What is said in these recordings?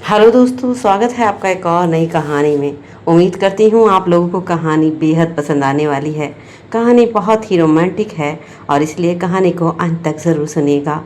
Hello दोस्तों, स्वागत है आपका एक और नई कहानी में। उम्मीद करती हूँ आप लोगों को कहानी बेहद पसंद आने वाली है। कहानी बहुत ही रोमांटिक है और इसलिए कहानी को अंत तक ज़रूर सुनिएगा।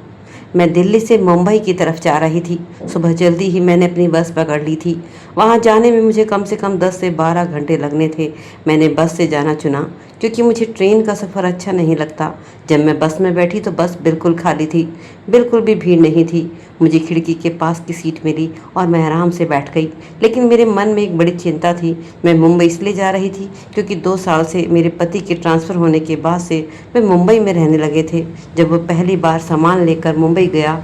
मैं दिल्ली से मुंबई की तरफ जा रही थी। सुबह जल्दी ही मैंने अपनी बस पकड़ ली थी। वहाँ जाने में मुझे कम से कम 10 से 12 घंटे लगने थे। मैंने बस से जाना चुना क्योंकि मुझे ट्रेन का सफ़र अच्छा नहीं लगता। जब मैं बस में बैठी तो बस बिल्कुल खाली थी, बिल्कुल भी भीड़ नहीं थी। मुझे खिड़की के पास की सीट मिली और मैं आराम से बैठ गई। लेकिन मेरे मन में एक बड़ी चिंता थी। मैं मुंबई इसलिए जा रही थी क्योंकि 2 साल से मेरे पति के ट्रांसफ़र होने के बाद से वे मुंबई में रहने लगे थे। जब वो पहली बार सामान लेकर मुंबई गया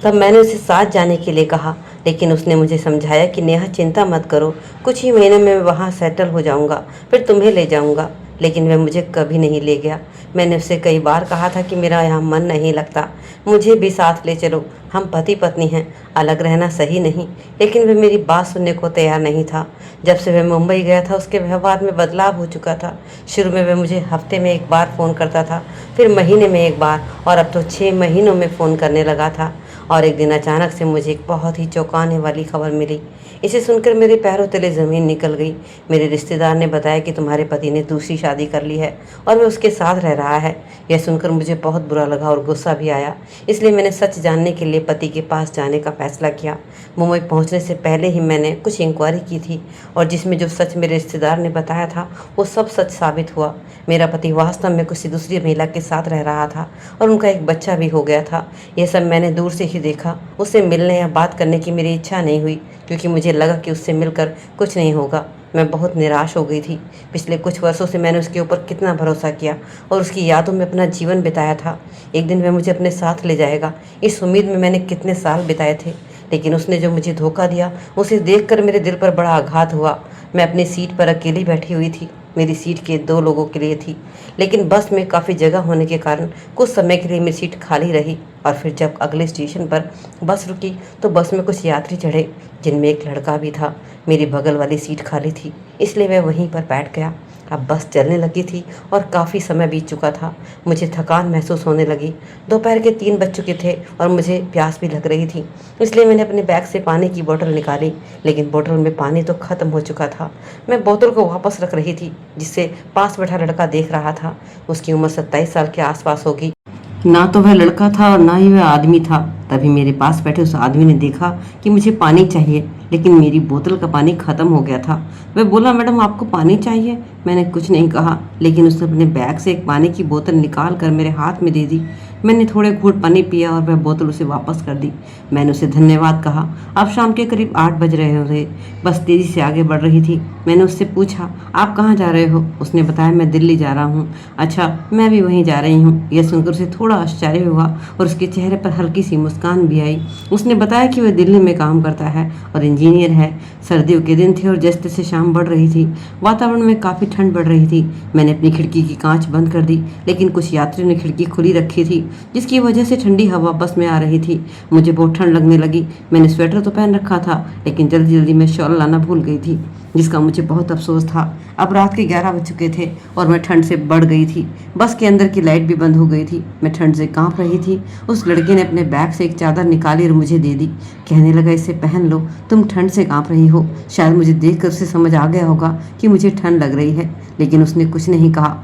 तब मैंने उसे साथ जाने के लिए कहा, लेकिन उसने मुझे समझाया कि नेहा चिंता मत करो, कुछ ही महीनों में मैं वहाँ सेटल हो जाऊँगा, फिर तुम्हें ले जाऊँगा। लेकिन वह मुझे कभी नहीं ले गया। मैंने उससे कई बार कहा था कि मेरा यहाँ मन नहीं लगता, मुझे भी साथ ले चलो, हम पति पत्नी हैं, अलग रहना सही नहीं। लेकिन वह मेरी बात सुनने को तैयार नहीं था। जब से वह मुंबई गया था उसके व्यवहार में बदलाव हो चुका था। शुरू में वह मुझे हफ्ते में एक बार फ़ोन करता था, फिर महीने में एक बार, और अब तो 6 महीनों में फ़ोन करने लगा था। और एक दिन अचानक से मुझे एक बहुत ही चौंकाने वाली खबर मिली। इसे सुनकर मेरे पैरों तले ज़मीन निकल गई। मेरे रिश्तेदार ने बताया कि तुम्हारे पति ने दूसरी शादी कर ली है और वह उसके साथ रह रहा है। यह सुनकर मुझे बहुत बुरा लगा और गुस्सा भी आया। इसलिए मैंने सच जानने के लिए पति के पास जाने का फैसला किया। मुंबई पहुंचने से पहले ही मैंने कुछ इंक्वायरी की थी और जिसमें जो सच मेरे रिश्तेदार ने बताया था वो सब सच साबित हुआ। मेरा पति वास्तव में किसी दूसरी महिला के साथ रह रहा था और उनका एक बच्चा भी हो गया था। यह सब मैंने दूर से ही देखा। उससे मिलने या बात करने की मेरी इच्छा नहीं हुई क्योंकि मुझे लगा कि उससे मिलकर कुछ नहीं होगा। मैं बहुत निराश हो गई थी। पिछले कुछ वर्षों से मैंने उसके ऊपर कितना भरोसा किया और उसकी यादों में अपना जीवन बिताया था। एक दिन वह मुझे अपने साथ ले जाएगा, इस उम्मीद में मैंने कितने साल बिताए थे। लेकिन उसने जो मुझे धोखा दिया उसे देखकर मेरे दिल पर बड़ा आघात हुआ। मैं अपनी सीट पर अकेली बैठी हुई थी। मेरी सीट के 2 लोगों के लिए थी, लेकिन बस में काफ़ी जगह होने के कारण कुछ समय के लिए मेरी सीट खाली रही। और फिर जब अगले स्टेशन पर बस रुकी तो बस में कुछ यात्री चढ़े जिनमें एक लड़का भी था। मेरी बगल वाली सीट खाली थी, इसलिए मैं वहीं पर बैठ गया। अब बस चलने लगी थी और काफ़ी समय बीत चुका था। मुझे थकान महसूस होने लगी। दोपहर के 3 बज चुके थे और मुझे प्यास भी लग रही थी। इसलिए मैंने अपने बैग से पानी की बोतल निकाली, लेकिन बोतल में पानी तो ख़त्म हो चुका था। मैं बोतल को वापस रख रही थी, जिससे पास बैठा लड़का देख रहा था। उसकी उम्र 27 साल के आसपास होगी। ना तो वह लड़का था और ना ही वह आदमी था। तभी मेरे पास बैठे उस आदमी ने देखा कि मुझे पानी चाहिए, लेकिन मेरी बोतल का पानी ख़त्म हो गया था। वह बोला, मैडम आपको पानी चाहिए? मैंने कुछ नहीं कहा, लेकिन उसने अपने बैग से एक पानी की बोतल निकाल कर मेरे हाथ में दे दी। मैंने थोड़े घूंट पानी पिया और वह बोतल उसे वापस कर दी। मैंने उसे धन्यवाद कहा। अब शाम के करीब 8 बज रहे होंगे। बस तेज़ी से आगे बढ़ रही थी। मैंने उससे पूछा, आप कहाँ जा रहे हो? उसने बताया, मैं दिल्ली जा रहा हूँ। अच्छा, मैं भी वहीं जा रही हूँ। यह सुनकर उसे थोड़ा आश्चर्य हुआ और उसके चेहरे पर हल्की सी मुस्कान भी आई। उसने बताया कि वह दिल्ली में काम करता है और इंजीनियर है। सर्दियों के दिन थे और जैसे तैसे शाम बढ़ रही थी। वातावरण में काफ़ी ठंड बढ़ रही थी। मैंने अपनी खिड़की की कांच बंद कर दी, लेकिन कुछ यात्रियों ने खिड़की खुली रखी थी, जिसकी वजह से ठंडी हवा बस में आ रही थी। मुझे बहुत ठंड लगने लगी। मैंने स्वेटर तो पहन रखा था, लेकिन जल्दी जल्दी मैं शॉल लाना भूल गई थी, जिसका मुझे बहुत अफसोस था। अब रात के 11 बज चुके थे और मैं ठंड से बढ़ गई थी। बस के अंदर की लाइट भी बंद हो गई थी। मैं ठंड से कांप रही थी। उस लड़के ने अपने बैग से एक चादर निकाली और मुझे दे दी। कहने लगा, इसे पहन लो, तुम ठंड से कांप रही हो। शायद मुझे देखकर उसे समझ आ गया होगा कि मुझे ठंड लग रही है, लेकिन उसने कुछ नहीं कहा।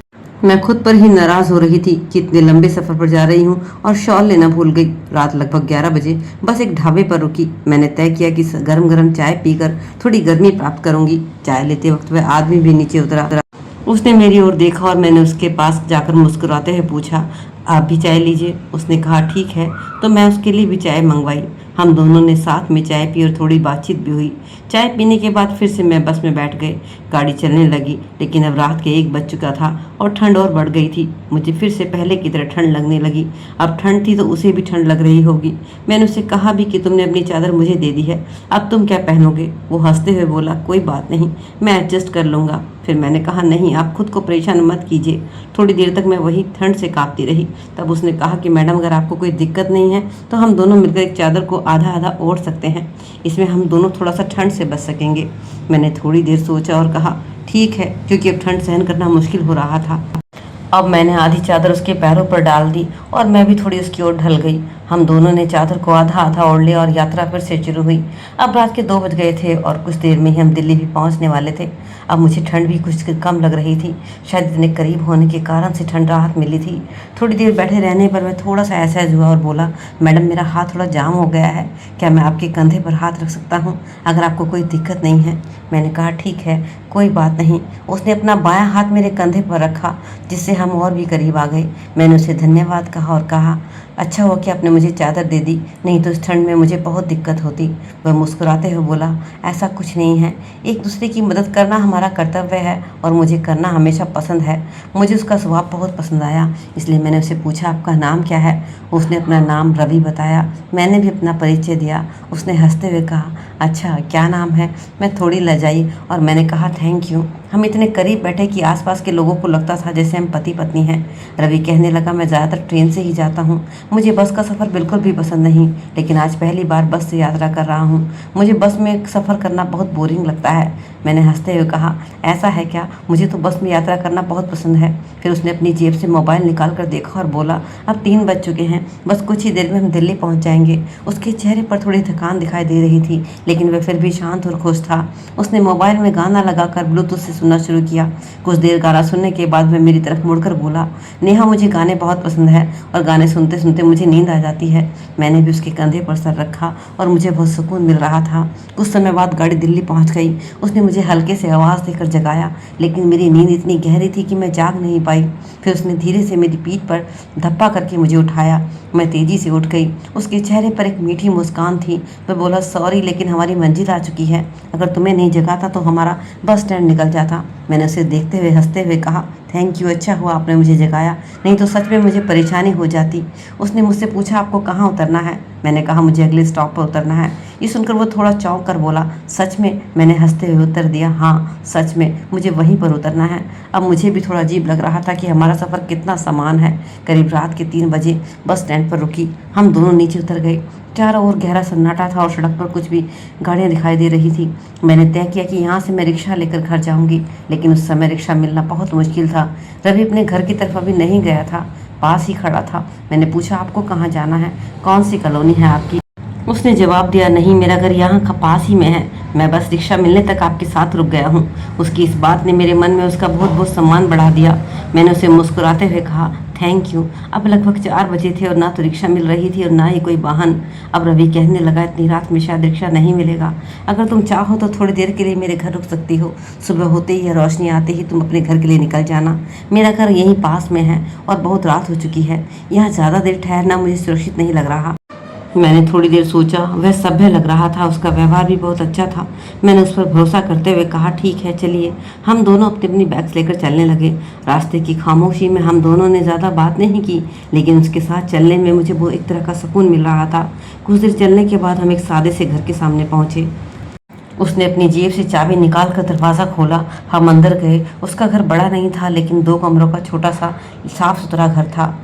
मैं खुद पर ही नाराज़ हो रही थी कि इतने लंबे सफ़र पर जा रही हूँ और शॉल लेना भूल गई। रात लगभग 11 बजे बस एक ढाबे पर रुकी। मैंने तय किया कि गरम गरम चाय पीकर थोड़ी गर्मी प्राप्त करूंगी। चाय लेते वक्त वह आदमी भी नीचे उतरा। उसने मेरी ओर देखा और मैंने उसके पास जाकर मुस्कुराते हुए पूछा, आप भी चाय लीजिए? उसने कहा, ठीक है। तो मैं उसके लिए भी चाय मंगवाई। हम दोनों ने साथ में चाय पी और थोड़ी बातचीत भी हुई। चाय पीने के बाद फिर से मैं बस में बैठ गए। गाड़ी चलने लगी, लेकिन अब रात के 1 बज चुका था और ठंड और बढ़ गई थी। मुझे फिर से पहले की तरह ठंड लगने लगी। अब ठंड थी तो उसे भी ठंड लग रही होगी। मैंने उसे कहा भी कि तुमने अपनी चादर मुझे दे दी है, अब तुम क्या पहनोगे? वो हंसते हुए बोला, कोई बात नहीं, मैं एडजस्ट कर लूँगा। फिर मैंने कहा, नहीं, आप खुद को परेशान मत कीजिए। थोड़ी देर तक मैं वही ठंड से कांपती रही। तब उसने कहा कि मैडम, अगर आपको कोई दिक्कत नहीं है तो हम दोनों मिलकर एक चादर को आधा आधा ओढ़ सकते हैं। इसमें हम दोनों थोड़ा सा ठंड से बच सकेंगे। मैंने थोड़ी देर सोचा और कहा, ठीक है, क्योंकि अब ठंड सहन करना मुश्किल हो रहा था। अब मैंने आधी चादर उसके पैरों पर डाल दी और मैं भी थोड़ी उसकी ओर ढल गई। हम दोनों ने चादर को आधा आधा ओढ़ लिया और यात्रा फिर से शुरू हुई। अब रात के 2 बज गए थे और कुछ देर में ही हम दिल्ली भी पहुंचने वाले थे। अब मुझे ठंड भी कुछ कम लग रही थी। शायद इतने करीब होने के कारण से ठंड राहत मिली थी। थोड़ी देर बैठे रहने पर मैं थोड़ा सा असहज हुआ और बोला, मैडम मेरा हाथ थोड़ा जाम हो गया है, क्या मैं आपके कंधे पर हाथ रख सकता हूँ अगर आपको कोई दिक्कत नहीं है। मैंने कहा ठीक है, कोई बात नहीं। उसने अपना बायां हाथ मेरे कंधे पर रखा, जिससे हम और भी करीब आ गए। मैंने उसे धन्यवाद कहा और कहा, अच्छा हुआ कि आपने मुझे चादर दे दी, नहीं तो इस ठंड में मुझे बहुत दिक्कत होती। वह मुस्कुराते हुए बोला, ऐसा कुछ नहीं है, एक दूसरे की मदद करना हमारा कर्तव्य है और मुझे करना हमेशा पसंद है। मुझे उसका स्वभाव बहुत पसंद आया, इसलिए मैंने उसे पूछा, आपका नाम क्या है। उसने अपना नाम रवि बताया। मैंने भी अपना परिचय दिया। उसने हंसते हुए कहा, अच्छा क्या नाम है। मैं थोड़ी लजाई और मैंने कहा, थैंक यू। हम इतने करीब बैठे कि आसपास के लोगों को लगता था जैसे हम पति पत्नी हैं। रवि कहने लगा, मैं ज़्यादातर ट्रेन से ही जाता हूँ, मुझे बस का सफ़र बिल्कुल भी पसंद नहीं, लेकिन आज पहली बार बस से यात्रा कर रहा हूँ। मुझे बस में सफ़र करना बहुत बोरिंग लगता है। मैंने हंसते हुए कहा, ऐसा है क्या, मुझे तो बस में यात्रा करना बहुत पसंद है। फिर उसने अपनी जेब से मोबाइल निकाल कर देखा और बोला, अब 3 बज चुके हैं, बस कुछ ही देर में हम दिल्ली पहुँच जाएंगे। उसके चेहरे पर थोड़ी थकान दिखाई दे रही थी, लेकिन वह फिर भी शांत और खुश था। उसने मोबाइल में गाना लगाकर ब्लूटूथ से सुनना शुरू किया। कुछ देर गाना सुनने के बाद वह मेरी तरफ मुड़कर बोला, नेहा मुझे गाने बहुत पसंद है और गाने सुनते सुनते मुझे नींद आ जाती है। मैंने भी उसके कंधे पर सर रखा और मुझे बहुत सुकून मिल रहा था। कुछ समय बाद गाड़ी दिल्ली पहुंच गई। उसने मुझे हल्के से आवाज़ देकर जगाया, लेकिन मेरी नींद इतनी गहरी थी कि मैं जाग नहीं पाई। फिर उसने धीरे से मेरी पीठ पर धप्पा करके मुझे उठाया। मैं तेज़ी से उठ गई। उसके चेहरे पर एक मीठी मुस्कान थी। वह बोला, सॉरी लेकिन हमारी मंजिल आ चुकी है, अगर तुम्हें नहीं जगाता तो हमारा बस स्टैंड निकल जाता। मैंने उसे देखते हुए हंसते हुए कहा, थैंक यू, अच्छा हुआ आपने मुझे जगाया, नहीं तो सच में मुझे परेशानी हो जाती। उसने मुझसे पूछा, आपको कहाँ उतरना है। मैंने कहा, मुझे अगले स्टॉप पर उतरना है। ये सुनकर वो थोड़ा चौंक कर बोला, सच में। मैंने हंसते हुए उत्तर दिया, हाँ सच में, मुझे वहीं पर उतरना है। अब मुझे भी थोड़ा अजीब लग रहा था कि हमारा सफ़र कितना समान है। करीब रात के 3 बजे बस स्टैंड पर रुकी। हम दोनों नीचे उतर गए। चारों ओर गहरा सन्नाटा था और सड़क पर कुछ भी गाड़ियाँ दिखाई दे रही थी। मैंने तय किया कि यहाँ से मैं रिक्शा लेकर घर जाऊँगी, लेकिन उस समय रिक्शा मिलना बहुत मुश्किल था। रवि अपने घर की तरफ अभी नहीं गया था, पास ही खड़ा था। मैंने पूछा, आपको कहाँ जाना है, कौन सी कॉलोनी है आपकी। उसने जवाब दिया, नहीं मेरा घर यहाँ पास ही में है, मैं बस रिक्शा मिलने तक आपके साथ रुक गया हूँ। उसकी इस बात ने मेरे मन में उसका बहुत बहुत सम्मान बढ़ा दिया। मैंने उसे मुस्कुराते हुए कहा, थैंक यू। अब लगभग 4 बजे थे और ना तो रिक्शा मिल रही थी और ना ही कोई वाहन। अब रवि कहने लगा, इतनी रात में शायद रिक्शा नहीं मिलेगा, अगर तुम चाहो तो थोड़ी देर के लिए मेरे घर रुक सकती हो। सुबह होते ही या रोशनी आते ही तुम अपने घर के लिए निकल जाना। मेरा घर यहीं पास में है और बहुत रात हो चुकी है, यहाँ ज़्यादा देर ठहरना मुझे सुरक्षित नहीं लग रहा। मैंने थोड़ी देर सोचा। वह सभ्य लग रहा था, उसका व्यवहार भी बहुत अच्छा था। मैंने उस पर भरोसा करते हुए कहा, ठीक है चलिए। हम दोनों अपनी अपनी बैग्स लेकर चलने लगे। रास्ते की खामोशी में हम दोनों ने ज़्यादा बात नहीं की, लेकिन उसके साथ चलने में मुझे वो एक तरह का सुकून मिल रहा था। कुछ देर चलने के बाद हम एक सादे से घर के सामने पहुँचे। उसने अपनी जेब से चाबी निकाल कर दरवाज़ा खोला। हम अंदर गए। उसका घर बड़ा नहीं था, लेकिन 2 कमरों का छोटा सा साफ सुथरा घर था।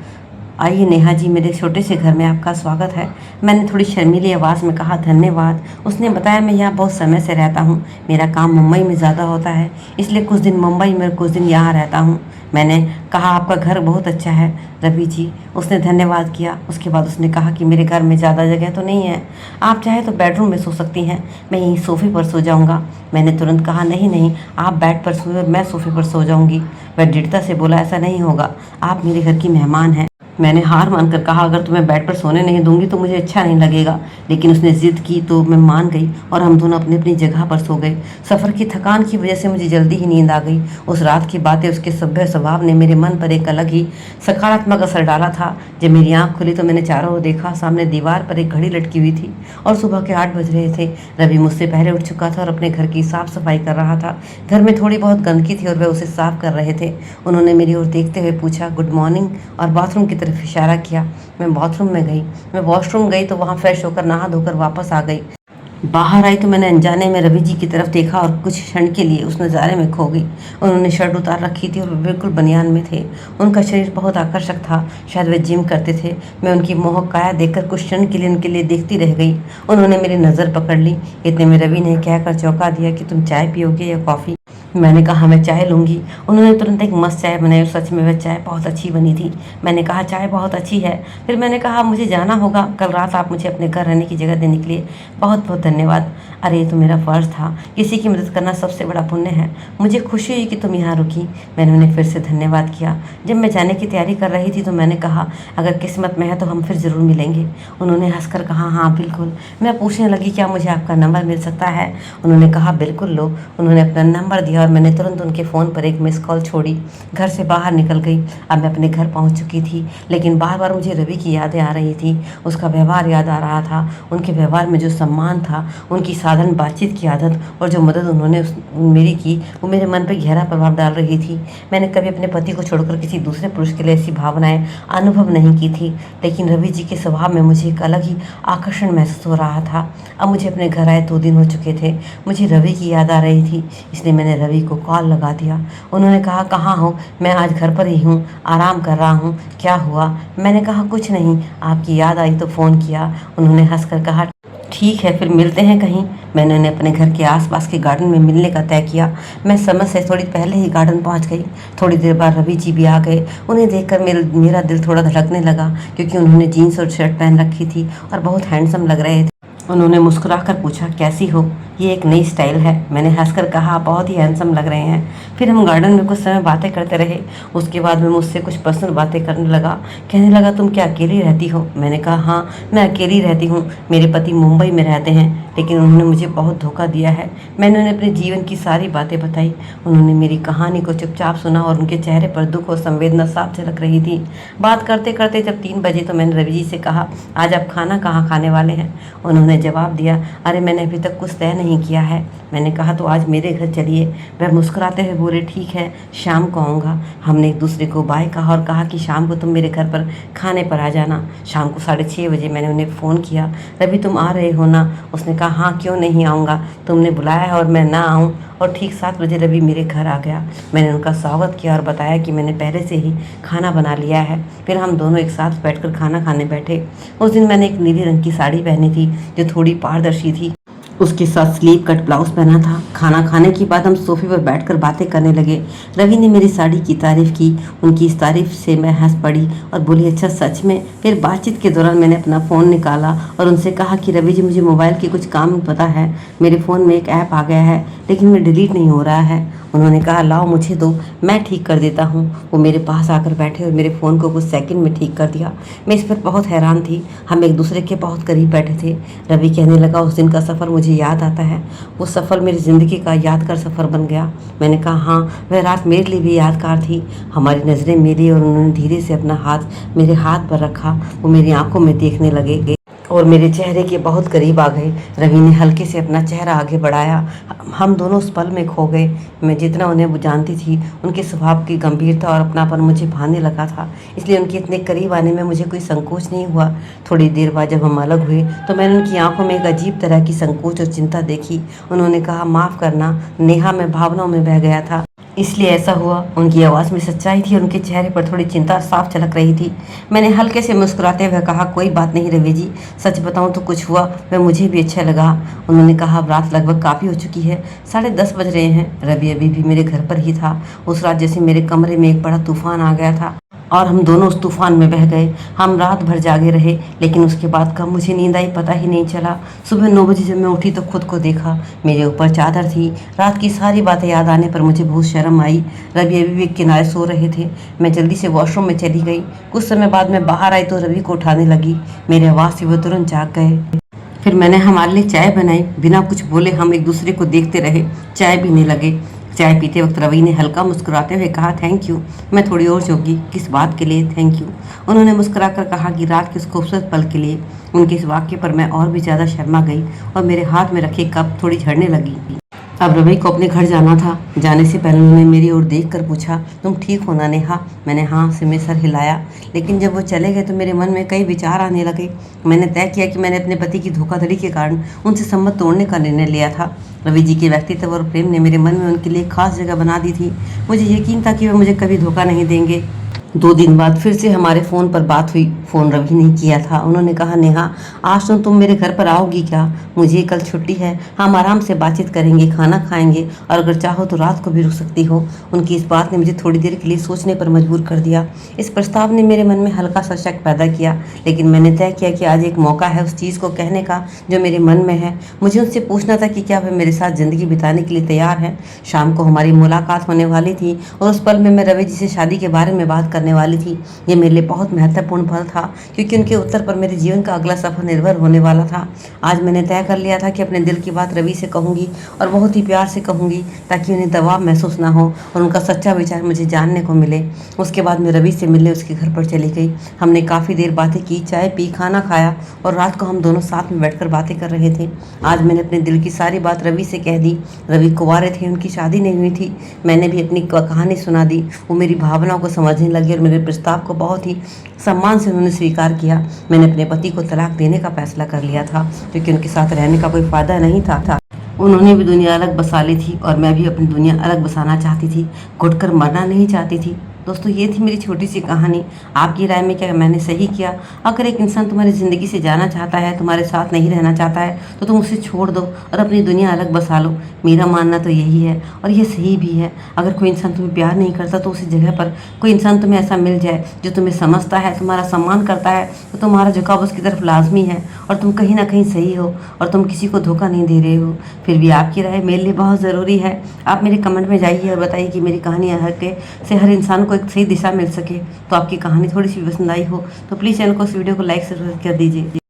आइए नेहा जी, मेरे छोटे से घर में आपका स्वागत है। मैंने थोड़ी शर्मीली आवाज़ में कहा, धन्यवाद। उसने बताया, मैं यहाँ बहुत समय से रहता हूँ, मेरा काम मुंबई में ज़्यादा होता है, इसलिए कुछ दिन मुंबई में कुछ दिन यहाँ रहता हूँ। मैंने कहा, आपका घर बहुत अच्छा है रवि जी। उसने धन्यवाद किया। उसके बाद उसने कहा कि मेरे घर में ज़्यादा जगह तो नहीं है, आप चाहे तो बेडरूम में सो सकती हैं, मैं यहीं सोफ़े पर सो जाऊँगा। मैंने तुरंत कहा, नहीं नहीं, आप बेड पर सोए और मैं सोफ़े पर सो जाऊँगी। वह दृढ़ता से बोला, ऐसा नहीं होगा, आप मेरे घर की मेहमान हैं। मैंने हार मानकर कहा, अगर तुम्हें बेड पर सोने नहीं दूंगी तो मुझे अच्छा नहीं लगेगा, लेकिन उसने ज़िद की तो मैं मान गई और हम दोनों अपनी अपनी जगह पर सो गए। सफ़र की थकान की वजह से मुझे जल्दी ही नींद आ गई। उस रात की बातें, उसके सभ्य स्वभाव ने मेरे मन पर एक अलग ही सकारात्मक असर डाला था। जब मेरी आँख खुली तो मैंने चारों ओर देखा। सामने दीवार पर एक घड़ी लटकी हुई थी और सुबह के 8 बज रहे थे। रवि मुझसे पहले उठ चुका था और अपने घर की साफ़ सफाई कर रहा था। घर में थोड़ी बहुत गंदगी थी और वह उसे साफ कर रहे थे। उन्होंने मेरी ओर देखते हुए पूछा, गुड मॉर्निंग, और बाथरूम की तरफ इशारा किया। मैं बाथरूम में गई। मैं वॉशरूम गई तो वहाँ फ्रेश होकर नहा धोकर वापस आ गई। बाहर आई तो मैंने अनजाने में रवि जी की तरफ देखा और कुछ क्षण के लिए उस नज़ारे में खो गई। उन्होंने शर्ट उतार रखी थी और वे बिल्कुल बनियान में थे। उनका शरीर बहुत आकर्षक था, शायद वे जिम करते थे। मैं उनकी मोहक काया देखकर कुछ क्षण के लिए उनके लिए देखती रह गई। उन्होंने मेरी नज़र पकड़ ली। इतने में रवि ने कहकर चौंका दिया कि तुम चाय पियोगे या कॉफ़ी। मैंने कहा मैं चाय लूँगी। उन्होंने तुरंत एक मस्त चाय बनाई और सच में वह चाय बहुत अच्छी बनी थी। मैंने कहा चाय बहुत अच्छी है। फिर मैंने कहा मुझे जाना होगा, कल रात आप मुझे अपने घर रहने की जगह देने के लिए बहुत बहुत धन्यवाद। अरे ये तो मेरा फ़र्ज़ था, किसी की मदद करना सबसे बड़ा पुण्य है। मुझे खुशी हुई कि तुम यहाँ रुकी। मैंने उन्हें फिर से धन्यवाद किया। जब मैं जाने की तैयारी कर रही थी तो मैंने कहा अगर किस्मत में है तो हम फिर ज़रूर मिलेंगे। उन्होंने हंसकर कहा हाँ बिल्कुल। मैं पूछने लगी क्या मुझे आपका नंबर मिल सकता है? उन्होंने कहा बिल्कुल लो। उन्होंने अपना नंबर दिया और मैंने तुरंत उनके फ़ोन पर एक मिस कॉल छोड़ी। घर से बाहर निकल गई। अब मैं अपने घर पहुंच चुकी थी, लेकिन बार बार मुझे रवि की यादें आ रही थी। उसका व्यवहार याद आ रहा था, उनके व्यवहार में जो सम्मान था, उनकी साधारण बातचीत की आदत और जो मदद उन्होंने मेरी की, वो मेरे मन पर गहरा प्रभाव डाल रही थी। मैंने कभी अपने पति को छोड़कर किसी दूसरे पुरुष के लिए ऐसी भावनाएं अनुभव नहीं की थी, लेकिन रवि जी के स्वभाव में मुझे एक अलग ही आकर्षण महसूस हो रहा था। अब मुझे अपने घर आए 2 दिन हो चुके थे। मुझे रवि की याद आ रही थी, इसलिए मैंने रवि को कॉल लगा दिया। उन्होंने कहा कहाँ हो? मैं आज घर पर ही हूँ, आराम कर रहा हूँ। क्या हुआ? मैंने कहा कुछ नहीं, आपकी याद आई तो फ़ोन किया। उन्होंने हंसकर कहा ठीक है फिर मिलते हैं कहीं। मैंने उन्हें अपने घर के आसपास के गार्डन में मिलने का तय किया। मैं समय से थोड़ी पहले ही गार्डन पहुंच गई। थोड़ी देर बाद रवि जी भी आ गए। उन्हें देखकर मेरा दिल थोड़ा धड़कने लगा, क्योंकि उन्होंने जीन्स और शर्ट पहन रखी थी और बहुत हैंडसम लग रहे थे। उन्होंने मुस्कुराकर पूछा कैसी हो? ये एक नई स्टाइल है। मैंने हंसकर कहा आप बहुत ही हैंडसम लग रहे हैं। फिर हम गार्डन में कुछ समय बातें करते रहे। उसके बाद में मुझसे कुछ पर्सनल बातें करने लगा। कहने लगा तुम क्या अकेली रहती हो? मैंने कहा हाँ मैं अकेली रहती हूँ। मेरे पति मुंबई में रहते हैं, लेकिन उन्होंने मुझे बहुत धोखा दिया है। मैंने उन्हें अपने जीवन की सारी बातें बताई। उन्होंने मेरी कहानी को चुपचाप सुना और उनके चेहरे पर दुख और संवेदना साफ झलक रही थी। बात करते करते जब 3 बजे तो मैंने रवि जी से कहा आज आप खाना कहाँ खाने वाले हैं? उन्होंने जवाब दिया अरे मैंने अभी तक कुछ तय नहीं किया है। मैंने कहा तो आज मेरे घर चलिए। वह मुस्कुराते हुए बोले ठीक है शाम को आऊँगा। हमने एक दूसरे को बाय कहा और कहा कि शाम को तुम मेरे घर पर खाने पर आ जाना। शाम को 6:30 बजे मैंने उन्हें फ़ोन किया रवि तुम आ रहे हो ना? उसने कहा हाँ क्यों नहीं आऊँगा, तुमने बुलाया है और मैं ना आऊँ? और ठीक 7 बजे रवि मेरे घर आ गया। मैंने उनका स्वागत किया और बताया कि मैंने पहले से ही खाना बना लिया है। फिर हम दोनों एक साथ बैठकर खाना खाने बैठे। उस दिन मैंने एक नीली रंग की साड़ी पहनी थी जो थोड़ी पारदर्शी थी। उसके साथ स्लीव कट ब्लाउज पहना था। खाना खाने के बाद हम सोफे पर बैठकर बातें करने लगे। रवि ने मेरी साड़ी की तारीफ़ की। उनकी इस तारीफ से मैं हंस पड़ी और बोली अच्छा सच में? फिर बातचीत के दौरान मैंने अपना फ़ोन निकाला और उनसे कहा कि रवि जी मुझे मोबाइल के कुछ काम पता है। मेरे फ़ोन में एक ऐप आ गया है, लेकिन मैं डिलीट नहीं हो रहा है। उन्होंने कहा लाओ मुझे दो, मैं ठीक कर देता हूँ। वो मेरे पास आकर बैठे और मेरे फ़ोन को कुछ सेकंड में ठीक कर दिया। मैं इस पर बहुत हैरान थी। हम एक दूसरे के बहुत करीब बैठे थे। रवि कहने लगा उस दिन का सफ़र मुझे याद आता है। वो सफ़र मेरी ज़िंदगी का यादगार सफ़र बन गया। मैंने कहा हाँ वह रात मेरे लिए भी यादगार थी। हमारी नज़रें मिली और उन्होंने धीरे से अपना हाथ मेरे हाथ पर रखा। वो मेरी आंखों में देखने लगे और मेरे चेहरे के बहुत करीब आ गए। रवि ने हल्के से अपना चेहरा आगे बढ़ाया। हम दोनों उस पल में खो गए। मैं जितना उन्हें जानती थी उनके स्वभाव की गंभीरता और अपनापन मुझे भाने लगा था, इसलिए उनके इतने करीब आने में मुझे कोई संकोच नहीं हुआ। थोड़ी देर बाद जब हम अलग हुए तो मैंने उनकी आंखों में एक अजीब तरह की संकोच और चिंता देखी। उन्होंने कहा माफ़ करना नेहा, मैं भावनाओं में बह गया था, इसलिए ऐसा हुआ। उनकी आवाज़ में सच्चाई थी और उनके चेहरे पर थोड़ी चिंता साफ झलक रही थी। मैंने हल्के से मुस्कुराते हुए कहा कोई बात नहीं रवि जी, सच बताऊं तो कुछ हुआ वह मुझे भी अच्छा लगा। उन्होंने कहा अब रात लगभग काफ़ी हो चुकी है, 10:30 बज रहे हैं। रवि अभी भी मेरे घर पर ही था। उस रात जैसे मेरे कमरे में एक बड़ा तूफान आ गया था और हम दोनों उस तूफान में बह गए। हम रात भर जागे रहे, लेकिन उसके बाद कब मुझे नींद आई पता ही नहीं चला। सुबह 9 बजे जब मैं उठी तो खुद को देखा, मेरे ऊपर चादर थी। रात की सारी बातें याद आने पर मुझे बहुत शर्म आई। रवि अभी भी एक किनारे सो रहे थे। मैं जल्दी से वॉशरूम में चली गई। कुछ समय बाद मैं बाहर आई तो रवि को उठाने लगी। मेरे आवाज़ से वो तुरंत जाग गए। फिर मैंने हमारे लिए चाय बनाई। बिना कुछ बोले हम एक दूसरे को देखते रहे, चाय पीने लगे। चाय पीते वक्त रवि ने हल्का मुस्कुराते हुए कहा थैंक यू। मैं थोड़ी और चौंकी, किस बात के लिए थैंक यू? उन्होंने मुस्कुराकर कहा कि रात के उस खूबसूरत पल के लिए। उनके इस वाक्य पर मैं और भी ज़्यादा शर्मा गई और मेरे हाथ में रखी कप थोड़ी झड़ने लगी। अब रवि को अपने घर जाना था। जाने से पहले उन्होंने मेरी ओर देखकर पूछा तुम ठीक हो ना नेहा? मैंने हाँ से में सर हिलाया। लेकिन जब वो चले गए तो मेरे मन में कई विचार आने लगे। मैंने तय किया कि मैंने अपने पति की धोखाधड़ी के कारण उनसे संबंध तोड़ने का निर्णय लिया था। रवि जी के व्यक्तित्व और प्रेम ने मेरे मन में उनके लिए खास जगह बना दी थी। मुझे यकीन था कि वे मुझे कभी धोखा नहीं देंगे। 2 दिन बाद फिर से हमारे फ़ोन पर बात हुई। फ़ोन रवि ने किया था। उन्होंने कहा, नेहा आज तो तुम मेरे घर पर आओगी क्या? मुझे कल छुट्टी है, हम आराम से बातचीत करेंगे, खाना खाएंगे और अगर चाहो तो रात को भी रुक सकती हो। उनकी इस बात ने मुझे थोड़ी देर के लिए सोचने पर मजबूर कर दिया। इस प्रस्ताव ने मेरे मन में हल्का सा शक पैदा किया, लेकिन मैंने तय किया कि आज एक मौका है उस चीज़ को कहने का जो मेरे मन में है। मुझे उनसे पूछना था कि क्या वे मेरे साथ ज़िंदगी बिताने के लिए तैयार हैं। शाम को हमारी मुलाकात होने वाली थी और उस पल में मैं रवि जी से शादी के बारे में बात करने वाली थी। ये मेरे लिए बहुत महत्वपूर्ण पल था, क्योंकि उनके उत्तर पर मेरे जीवन का अगला सफर निर्भर होने वाला था। आज मैंने तय कर लिया था कि अपने दिल की बात रवि से कहूँगी और बहुत ही प्यार से कहूँगी, ताकि उन्हें दबाव महसूस ना हो और उनका सच्चा विचार मुझे जानने को मिले। उसके बाद मैं रवि से मिलने उसके घर पर चली गई। हमने काफ़ी देर बातें की, चाय पी, खाना खाया और रात को हम दोनों साथ में बैठकर बातें कर रहे थे। आज मैंने अपने दिल की सारी बात रवि से कह दी। रवि कुंवारे थे, उनकी शादी नहीं हुई थी। मैंने भी अपनी कहानी सुना दी। वो मेरी भावनाओं को समझने लगे और मेरे प्रस्ताव को बहुत ही सम्मान से उन्होंने स्वीकार किया। मैंने अपने पति को तलाक देने का फैसला कर लिया था, क्योंकि उनके साथ रहने का कोई फ़ायदा नहीं था। उन्होंने भी दुनिया अलग बसा ली थी और मैं भी अपनी दुनिया अलग बसाना चाहती थी, घुटकर मरना नहीं चाहती थी। दोस्तों, ये थी मेरी छोटी सी कहानी। आपकी राय में क्या मैंने सही किया? अगर एक इंसान तुम्हारी ज़िंदगी से जाना चाहता है, तुम्हारे साथ नहीं रहना चाहता है, तो तुम उसे छोड़ दो और अपनी दुनिया अलग बसा लो। मेरा मानना तो यही है और ये सही भी है। अगर कोई इंसान तुम्हें प्यार नहीं करता तो उसी जगह पर कोई इंसान तुम्हें ऐसा मिल जाए जो तुम्हें समझता है, तुम्हारा सम्मान करता है, तो तुम्हारा झुकाव उसकी तरफ लाजमी है और तुम कहीं ना कहीं सही हो और तुम किसी को धोखा नहीं दे रहे हो। फिर भी आपकी राय मेरे लिए बहुत ज़रूरी है। आप मेरे कमेंट में जाइए और बताइए कि मेरी कहानी से हर इंसान को एक सही दिशा मिल सके। तो आपकी कहानी थोड़ी सी पसंद आई हो तो प्लीज़ चैनल को, इस वीडियो को लाइक कर दीजिए।